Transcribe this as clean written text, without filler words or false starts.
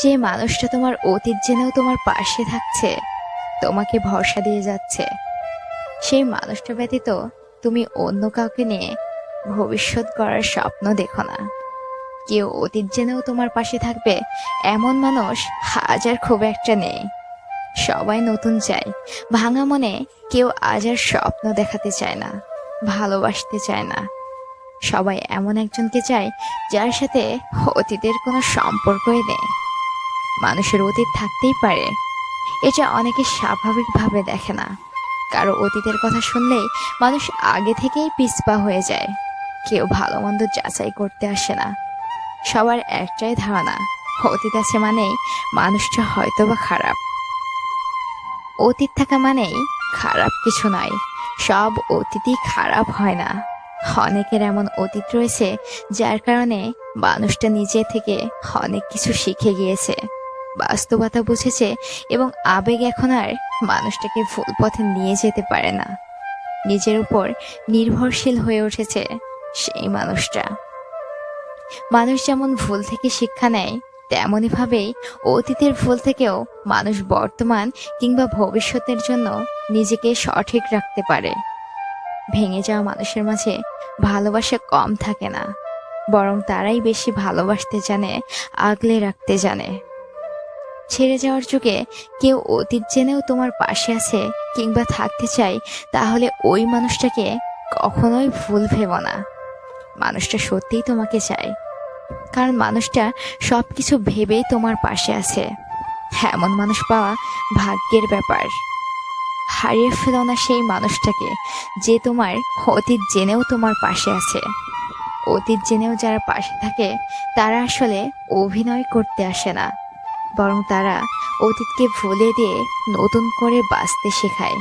যে মানুষটা তোমার অতীত জেনেও তোমার পাশে থাকছে, তোমাকে ভরসা দিয়ে যাচ্ছে, সেই মানুষটা ব্যতীত তুমি অন্য কাউকে নিয়ে ভবিষ্যৎ গড়ার স্বপ্ন দেখো না। কেউ অতীত জেনেও তোমার পাশে থাকবে এমন মানুষ হাজার খুব একটা নেই। সবাই নতুন চায়, ভাঙা মনে কেউ আজ আর স্বপ্ন দেখাতে চায় না, ভালোবাসতে চায় না। সবাই এমন একজনকে চায় যার সাথে অতীতের কোনো সম্পর্কই নেই। মানুষের অতীত থাকতেই পারে, এটা অনেকে স্বাভাবিকভাবে দেখে না। কারো অতীতের কথা শুনলেই মানুষ আগে থেকেই পিছপা হয়ে যায়। কেউ ভালো মন্দ যাচাই করতে আসে না। সবার একটাই ধারণা, অতীত আছে মানেই মানুষটা হয়তোবা খারাপ। অতীত থাকা মানেই খারাপ কিছু নয়, সব অতীতই খারাপ হয় না। অনেকের এমন অতীত রয়েছে যার কারণে মানুষটা নিজে থেকে অনেক কিছু শিখে গিয়েছে, বাস্তবতা বুঝেছে, এবং আবেগ এখন আর মানুষটাকে ভুল পথে নিয়ে যেতে পারে না। নিজের উপর নির্ভরশীল হয়ে উঠেছে সেই মানুষটা। মানুষ যেমন ভুল থেকে শিক্ষা নেয়, তেমনই ভাবেই অতীতের ভুল থেকেও মানুষ বর্তমান কিংবা ভবিষ্যতের জন্য নিজেকে সঠিক রাখতে পারে। ভেঙে যাওয়া মানুষের মাঝে ভালোবাসা কম থাকে না, বরং তারাই বেশি ভালোবাসতে জানে, আগলে রাখতে জানে। ছেড়ে যাওয়ার যুগে কেউ অতীত জেনেও তোমার পাশে আছে কিংবা থাকতে চায়, তাহলে ওই মানুষটাকে কখনোই ভুল ভেবো না। মানুষটা সত্যিই তোমাকে চায়, কারণ মানুষটা সবকিছু ভেবেই তোমার পাশে আছে। এমন মানুষ পাওয়া ভাগ্যের ব্যাপার। হারিয়ে ফেলো না সেই মানুষটাকে যে তোমার অতীত জেনেও তোমার পাশে আছে। অতীত জেনেও যারা পাশে থাকে তারা আসলে অভিনয় করতে আসে না, বরং তারা অতীতকে ভুলে দিয়ে নতুন করে বাঁচতে শেখায়।